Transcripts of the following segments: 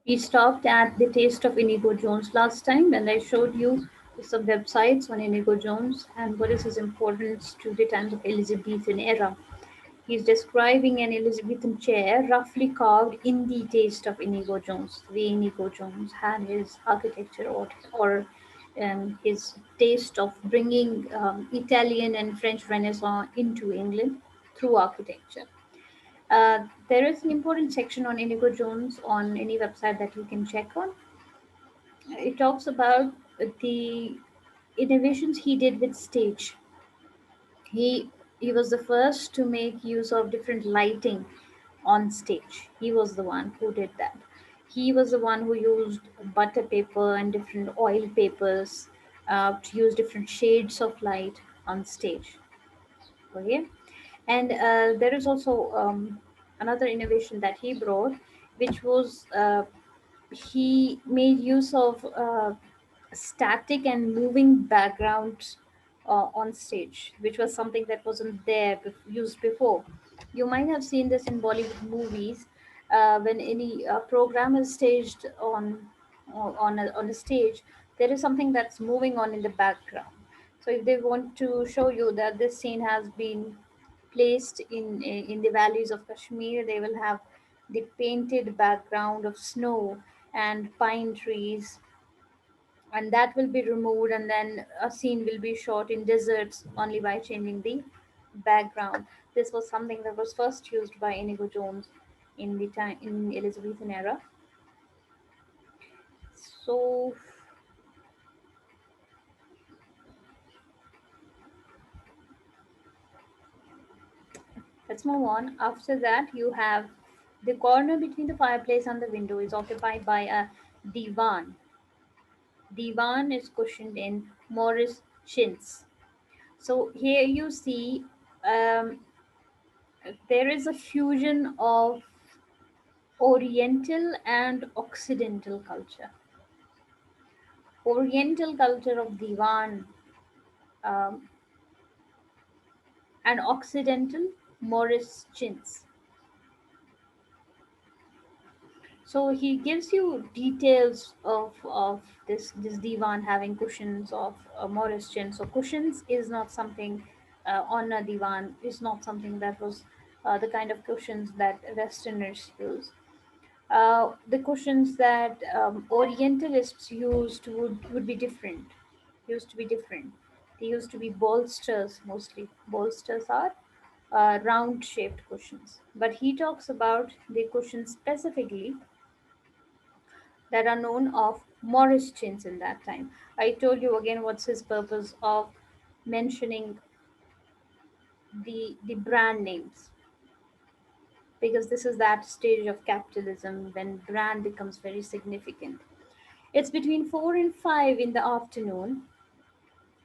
We stopped at the taste of Inigo Jones last time, and I showed you some websites on Inigo Jones and what is his importance to the times of Elizabethan era. He's describing an Elizabethan chair roughly carved in the taste of Inigo Jones. The way Inigo Jones had his architecture or his taste of bringing Italian and French Renaissance into England through architecture. There is an important section on Inigo Jones on any website that you can check on. It talks about the innovations he did with stage. He was the first to make use of different lighting on stage. He was the one who did that. He was the one who used butter paper and different oil papers to use different shades of light on stage. Okay, and there is also another innovation that he brought, which was he made use of static and moving backgrounds on stage, which was something that wasn't used before. You might have seen this in Bollywood movies when any program is staged on a stage. There is something that's moving on in the background. So if they want to show you that this scene has been placed in the valleys of Kashmir, they will have the painted background of snow and pine trees, and that will be removed, and then a scene will be shot in deserts only by changing the background. This was something that was first used by Inigo Jones in the time in Elizabethan era. So let's move on. After that, you have the corner between the fireplace and the window is occupied by a divan. Divan is cushioned in Morris chintz. So here you see um, there is a fusion of Oriental and Occidental culture. Oriental culture of Divan um, and Occidental Morris chintz. So he gives you details of this divan having cushions of Morris chintz. So cushions is not something on a divan is not something that was the kind of cushions that Westerners use. The cushions that Orientalists used would be different. Used to be different. They used to be bolsters mostly. Bolsters are round shaped cushions. But he talks about the cushions specifically that are known of Morris chintz in that time. I told you again what's his purpose of mentioning the brand names, because this is that stage of capitalism when brand becomes very significant. It's between 4 and 5 in the afternoon.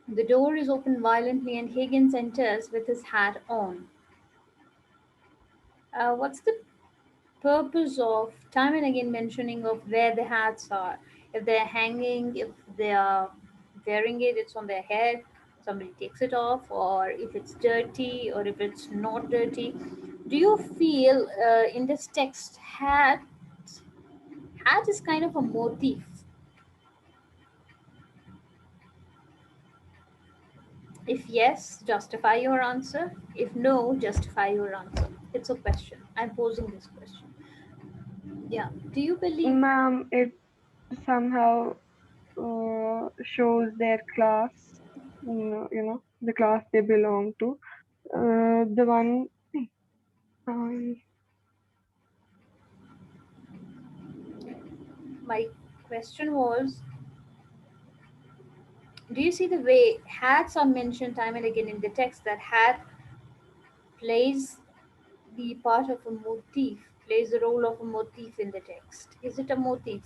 The door is opened violently and Higgins enters with his hat on. What's the purpose of time and again mentioning of where the hats are? If they're hanging, if they are wearing it, it's on their head, somebody takes it off, or if it's dirty, or if it's not dirty. Do you feel in this text, hat is kind of a motif? If yes, justify your answer. If no, justify your answer. It's a question. I'm posing this question. Yeah. Do you believe? Ma'am, it somehow shows their class, the class they belong to. The one, um, My question was, do you see the way hats are mentioned time and again in the text, that hat plays the part of a motif, plays the role of a motif in the text? Is it a motif?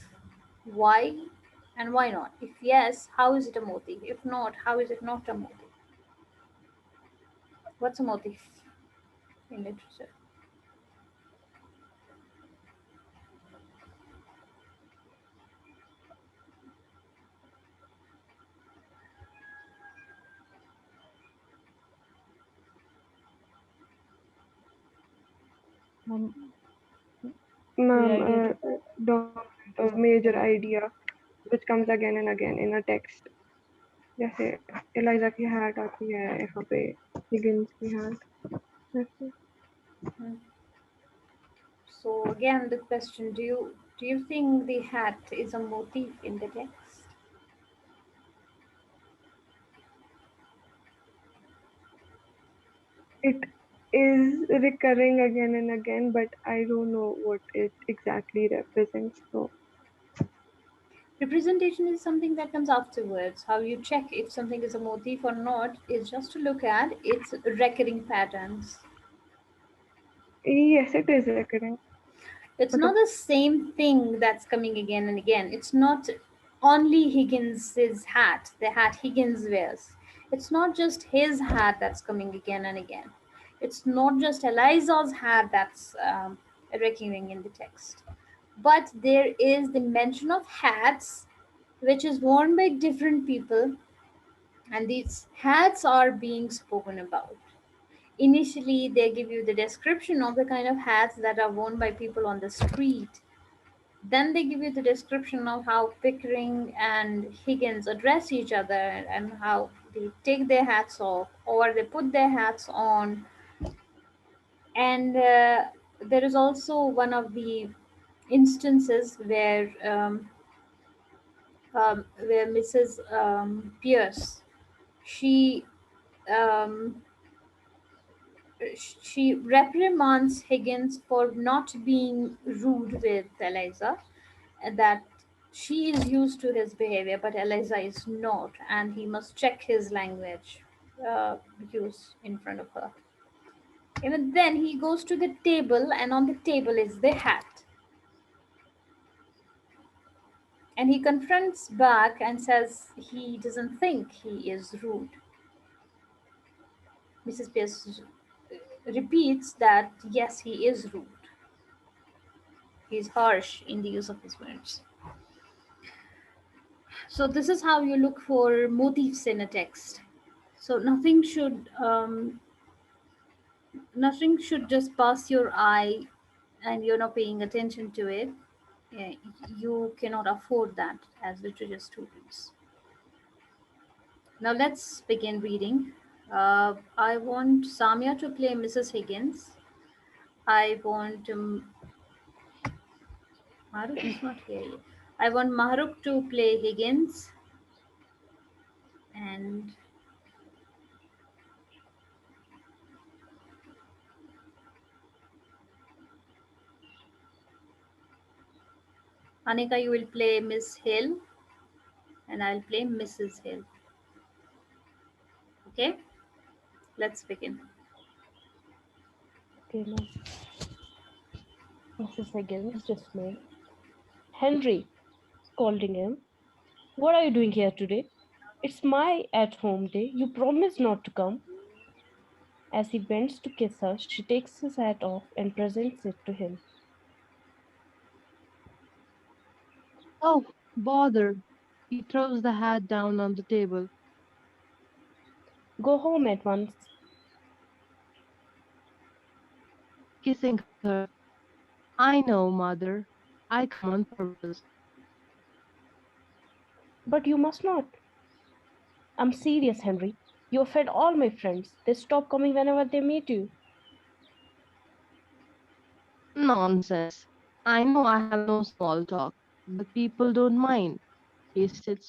Why and why not? If yes, how is it a motif? If not, how is it not a motif? What's a motif in literature? Um, ma'am, may I get it? don't a major idea which comes again and again in a text. जैसे ELISA की hat आती है यहाँ पे, Higgins की hat ऐसे. Hmm. So again, the question: do you think the hat is a motif in the text? It is recurring again and again, but I don't know what it exactly represents. So Representation is something that comes afterwards. How you check if something is a motif or not is just to look at its recurring patterns. yes, it is recurring. It's मतलब not the same thing that's coming again and again. It's not only Higgins's hat, the hat Higgins wears. It's not just his hat that's coming again and again. It's not just Eliza's hat that's recurring in the text. But there is the mention of hats which is worn by different people, and these hats are being spoken about. Initially, they give you the description of the kind of hats that are worn by people on the street. Then they give you the description of how Pickering and Higgins address each other and how they take their hats off or they put their hats on. And there is also one of the instances where Mrs. Pierce she um, she reprimands Higgins for not being rude with Eliza, and that she is used to his behavior, but Eliza is not, and he must check his language use in front of her. Even then, he goes to the table, and on the table is the hat. And he confronts back and says he doesn't think he is rude. Mrs. Pierce repeats that yes, he is rude. He's harsh in the use of his words. So this is how you look for motifs in a text. So nothing should just pass your eye and you're not paying attention to it. Yeah, you cannot afford that as literature students. Now let's begin reading. I want Samia to play Mrs. Higgins. I want Mahrukh is not here yet. I want Mahrukh to play Higgins, and Anika, you will play Miss Hill, and I'll play Mrs. Hill. Okay, let's begin. Okay, ma'am. Mrs. Higgins, dismayed. Henry, scolding him. What are you doing here today? It's my at home day. You promised not to come. As he bends to kiss her, she takes his hat off and presents it to him. Oh, bother. He throws the hat down on the table, Go home at once. kissing her. I know, mother. I come on purpose. But you must not. I'm serious, Henry. You offend all my friends. They stop coming whenever they meet you. Nonsense. I know I have no small talk, but people don't mind. He sits